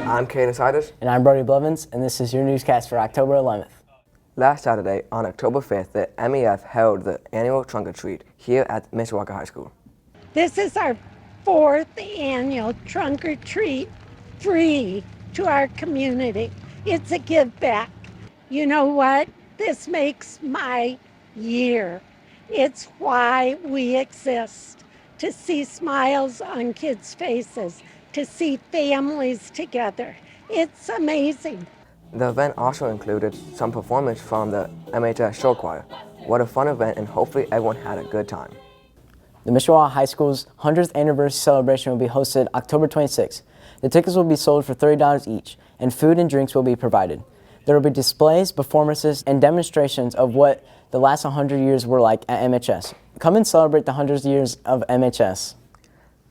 I'm Caden Siders. And I'm Brody Blevins, and this is your newscast for October 11th. Last Saturday, on October 5th, the MEF held the annual trunk or treat here at Mishawaka High School. This is our 4th annual trunk or treat, free to our community. It's a give back. You know what? This makes my year. It's why we exist, to see smiles on kids' faces, to see families together. It's amazing. The event also included some performance from the MHS show choir. What a fun event, and hopefully everyone had a good time. The Mishawaka High School's 100th anniversary celebration will be hosted October 26th. The tickets will be sold for $30 each, and food and drinks will be provided. There will be displays, performances, and demonstrations of what the last 100 years were like at MHS. Come and celebrate the 100 years of MHS.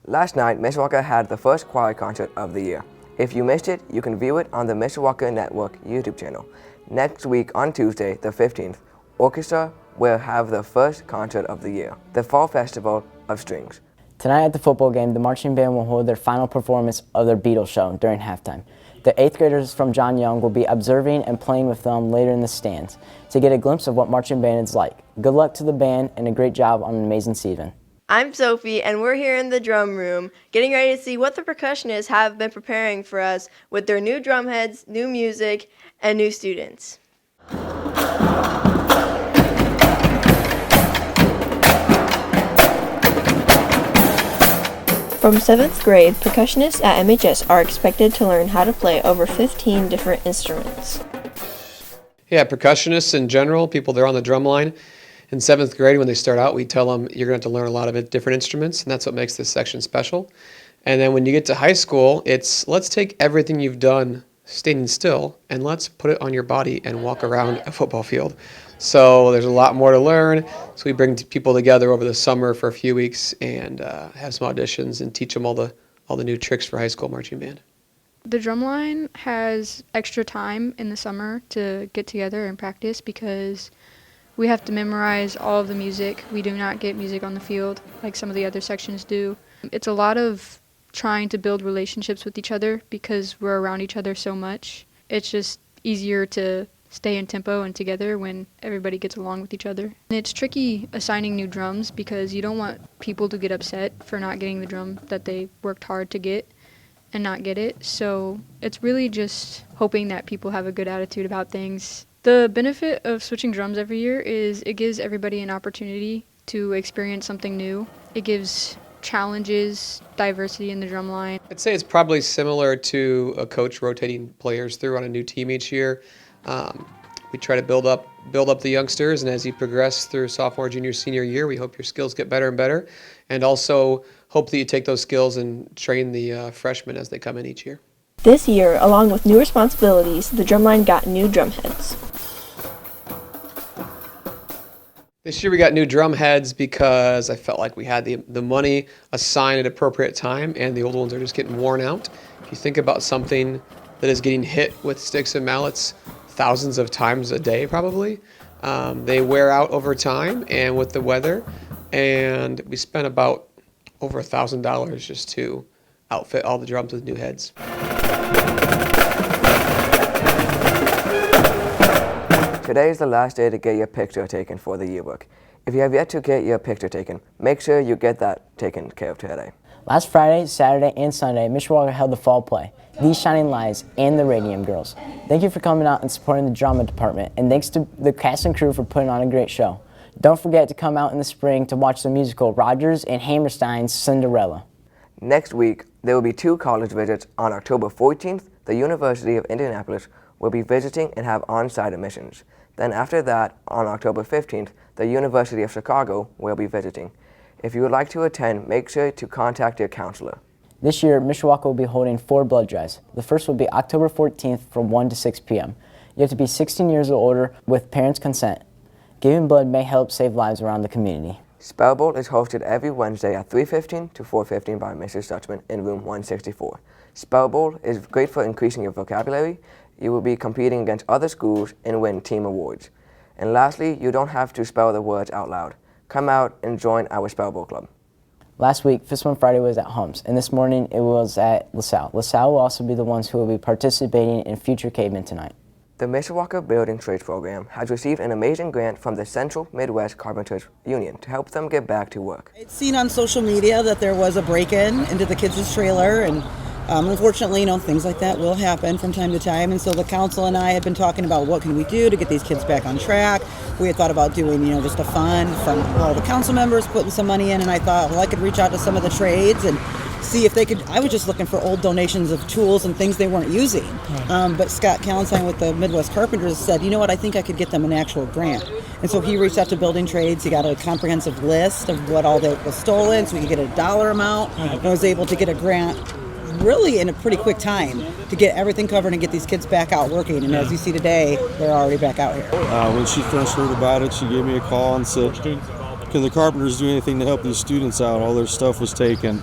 Last night, Mishawaka had the first choir concert of the year. If you missed it, you can view it on the Mishawaka Network YouTube channel. Next week on Tuesday, the 15th, orchestra will have the first concert of the year, the Fall Festival of Strings. Tonight at the football game, the marching band will hold their final performance of their Beatles show during halftime. The 8th graders from John Young will be observing and playing with them later in the stands to get a glimpse of what marching band is like. Good luck to the band and a great job on an amazing season. I'm Sophie, and we're here in the drum room getting ready to see what the percussionists have been preparing for us with their new drum heads, new music, and new students. From 7th grade, percussionists at MHS are expected to learn how to play over 15 different instruments. Yeah, percussionists in general, people that are on the drum line, in 7th grade when they start out, we tell them you're going to have to learn a lot of different instruments, and that's what makes this section special. And then when you get to high school, it's let's take everything you've done standing still and let's put it on your body and walk around a football field. So there's a lot more to learn. So we bring people together over the summer for a few weeks and have some auditions and teach them all the new tricks for high school marching band. The drumline has extra time in the summer to get together and practice because we have to memorize all of the music. We do not get music on the field like some of the other sections do. It's a lot of trying to build relationships with each other because we're around each other so much. It's just easier to stay in tempo and together when everybody gets along with each other. And it's tricky assigning new drums because you don't want people to get upset for not getting the drum that they worked hard to get and not get it. So it's really just hoping that people have a good attitude about things. The benefit of switching drums every year is it gives everybody an opportunity to experience something new. It gives challenges, diversity in the drum line. I'd say it's probably similar to a coach rotating players through on a new team each year. We try to build up the youngsters, and as you progress through sophomore, junior, senior year, we hope your skills get better and better, and also hope that you take those skills and train the freshmen as they come in each year. This year, along with new responsibilities, the drumline got new drum heads. This year we got new drum heads because I felt like we had the money assigned at appropriate time, and the old ones are just getting worn out. If you think about something that is getting hit with sticks and mallets thousands of times a day probably, they wear out over time and with the weather, and we spent about over $1,000 just to outfit all the drums with new heads. Today is the last day to get your picture taken for the yearbook. If you have yet to get your picture taken, make sure you get that taken care of today. Last Friday, Saturday, and Sunday, Mishawaka held the fall play, These Shining Lights, and the Radium Girls. Thank you for coming out and supporting the drama department, and thanks to the cast and crew for putting on a great show. Don't forget to come out in the spring to watch the musical Rodgers and Hammerstein's Cinderella. Next week, there will be 2 college visits. On October 14th, the University of Indianapolis will be visiting and have on-site admissions. Then after that, on October 15th, the University of Chicago will be visiting. If you would like to attend, make sure to contact your counselor. This year, Mishawaka will be holding 4 blood drives. The first will be October 14th from 1 to 6 p.m. You have to be 16 years or older with parents' consent. Giving blood may help save lives around the community. Spell Bowl is hosted every Wednesday at 3:15 to 4:15 by Mrs. Dutchman in room 164. Spell Bowl is great for increasing your vocabulary. You will be competing against other schools and win team awards. And lastly, you don't have to spell the words out loud. Come out and join our Spell Bowl Club. Last week, Fist Bump Friday was at Humps, and this morning it was at LaSalle. LaSalle will also be the ones who will be participating in Future Cavemen tonight. The Mishawaka Building Trades program has received an amazing grant from the Central Midwest Carpenters Union to help them get back to work. I'd seen on social media that there was a break-in into the kids' trailer, and unfortunately, things like that will happen from time to time. And so the council and I had been talking about what can we do to get these kids back on track. We had thought about doing, just a fund from all the council members, putting some money in, and I thought, well, I could reach out to some of the trades and see if they could. I was just looking for old donations of tools and things they weren't using. But Scott Callenstein with the Midwest Carpenters said, you know what, I think I could get them an actual grant. And so he reached out to Building Trades. He got a comprehensive list of what all that was stolen, so we could get a dollar amount, and was able to get a grant really in a pretty quick time to get everything covered and get these kids back out working. And as you see today, they're already back out here. When she first heard about it, she gave me a call and said, can the carpenters do anything to help these students out? All their stuff was taken.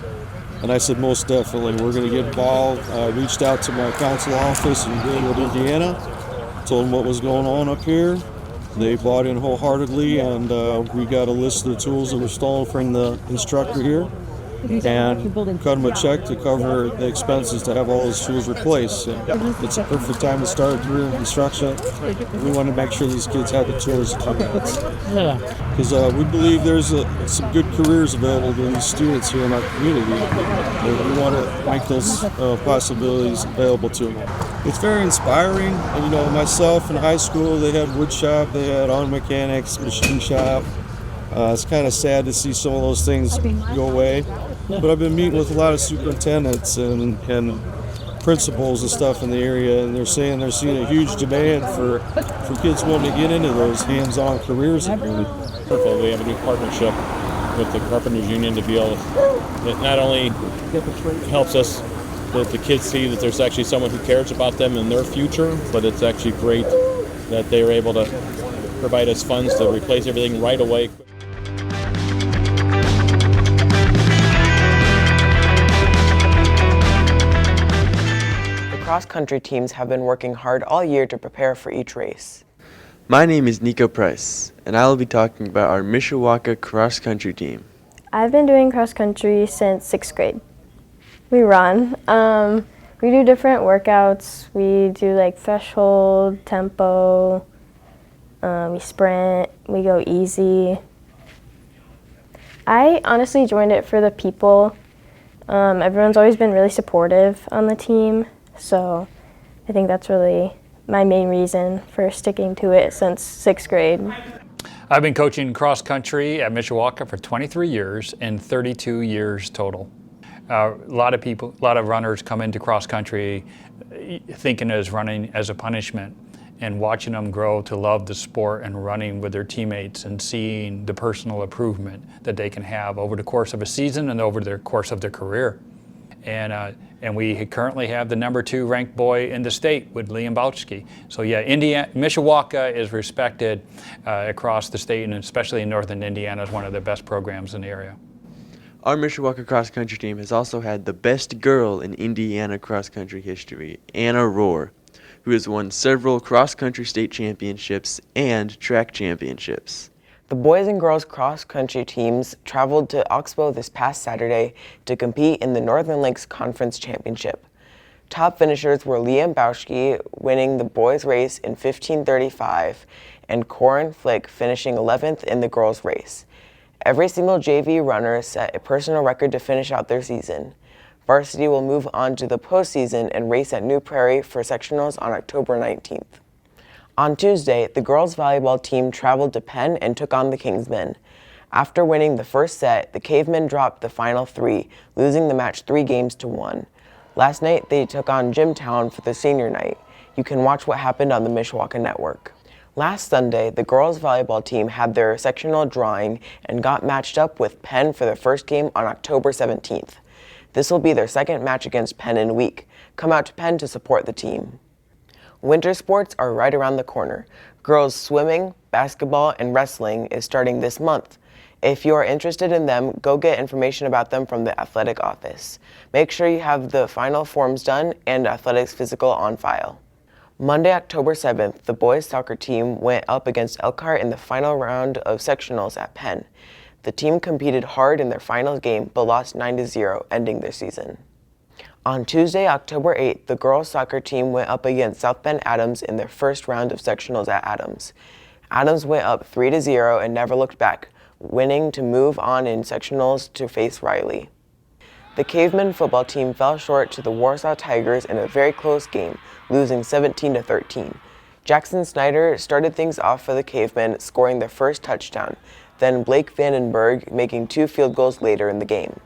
And I said, most definitely. We're going to get involved. I reached out to my council office in Greenwood, Indiana, told them what was going on up here. They bought in wholeheartedly, and we got a list of the tools that were stolen from the instructor here, and cut them a check to cover the expenses to have all those tools replaced. And it's a perfect time to start career instruction. We want to make sure these kids have the tools because we believe there's some good careers available to these students here in our community. We want to make those possibilities available to them. It's very inspiring. And, myself in high school, they had wood shop, they had auto mechanics, machine shop. It's kind of sad to see some of those things go away. But I've been meeting with a lot of superintendents and principals and stuff in the area, and they're saying they're seeing a huge demand for kids wanting to get into those hands-on careers. We have a new partnership with the Carpenters Union to be able to, that not only helps us, that the kids see that there's actually someone who cares about them and their future, but it's actually great that they were able to provide us funds to replace everything right away. Cross-country teams have been working hard all year to prepare for each race. My name is Nico Price, and I will be talking about our Mishawaka cross-country team. I've been doing cross-country since 6th grade. We run. We do different workouts. We do like threshold, tempo, we sprint, we go easy. I honestly joined it for the people. Everyone's always been really supportive on the team. So I think that's really my main reason for sticking to it since 6th grade. I've been coaching cross country at Mishawaka for 23 years and 32 years total. A lot of runners come into cross country thinking as running as a punishment, and watching them grow to love the sport and running with their teammates and seeing the personal improvement that they can have over the course of a season and over the course of their career. And we currently have the #2 ranked boy in the state with Liam Bouchke. So yeah, Mishawaka is respected across the state, and especially in northern Indiana is one of the best programs in the area. Our Mishawaka cross-country team has also had the best girl in Indiana cross-country history, Anna Rohr, who has won several cross-country state championships and track championships. The boys and girls cross-country teams traveled to Oxbow this past Saturday to compete in the Northern Lakes Conference Championship. Top finishers were Liam Bouchke winning the boys' race in 15:35 and Corin Flick finishing 11th in the girls' race. Every single JV runner set a personal record to finish out their season. Varsity will move on to the postseason and race at New Prairie for sectionals on October 19th. On Tuesday, the girls' volleyball team traveled to Penn and took on the Kingsmen. After winning the first set, the Cavemen dropped the final 3, losing the match 3-1. Last night, they took on Jimtown for the senior night. You can watch what happened on the Mishawaka Network. Last Sunday, the girls' volleyball team had their sectional drawing and got matched up with Penn for their first game on October 17th. This will be their second match against Penn in a week. Come out to Penn to support the team. Winter sports are right around the corner. Girls swimming, basketball, and wrestling is starting this month. If you are interested in them, go get information about them from the athletic office. Make sure you have the final forms done and athletics physical on file. Monday, October 7th, the boys soccer team went up against Elkhart in the final round of sectionals at Penn. The team competed hard in their final game but lost 9-0, ending their season. On Tuesday, October 8th, the girls' soccer team went up against South Bend Adams in their first round of sectionals at Adams. Adams went up 3-0 and never looked back, winning to move on in sectionals to face Riley. The Cavemen football team fell short to the Warsaw Tigers in a very close game, losing 17-13. Jackson Snyder started things off for the Cavemen, scoring their first touchdown, then Blake Vandenberg making 2 field goals later in the game.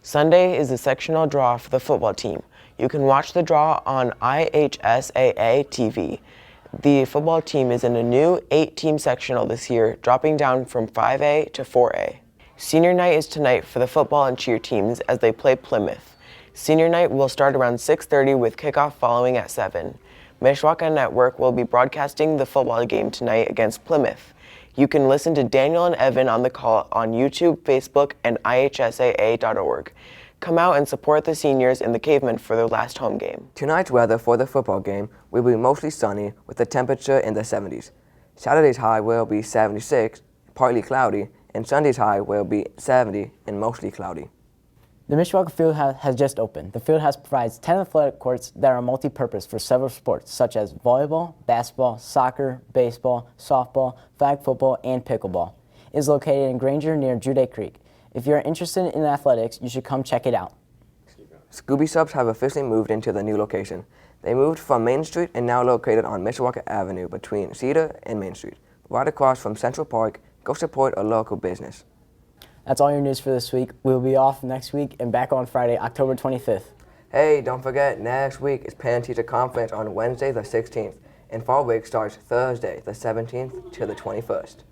Sunday is the sectional draw for the football team. You can watch the draw on IHSAA TV. The football team is in a new 8-team sectional this year, dropping down from 5A to 4A. Senior night is tonight for the football and cheer teams as they play Plymouth. Senior night will start around 6:30 with kickoff following at 7. Mishawaka Network will be broadcasting the football game tonight against Plymouth. You can listen to Daniel and Evan on the call on YouTube, Facebook, and IHSAA.org. Come out and support the seniors in the Cavemen for their last home game. Tonight's weather for the football game will be mostly sunny with the temperature in the 70s. Saturday's high will be 76, partly cloudy, and Sunday's high will be 70 and mostly cloudy. The Mishawaka Field has just opened. The field provides 10 athletic courts that are multi-purpose for several sports such as volleyball, basketball, soccer, baseball, softball, flag football, and pickleball. It is located in Granger near Jude Creek. If you're interested in athletics, you should come check it out. Scooby Subs have officially moved into the new location. They moved from Main Street and now located on Mishawaka Avenue between Cedar and Main Street. Right across from Central Park, go support a local business. That's all your news for this week. We'll be off next week and back on Friday, October 25th. Hey, don't forget, next week is Parent-Teacher Conference on Wednesday the 16th, and Fall Break starts Thursday the 17th to the 21st.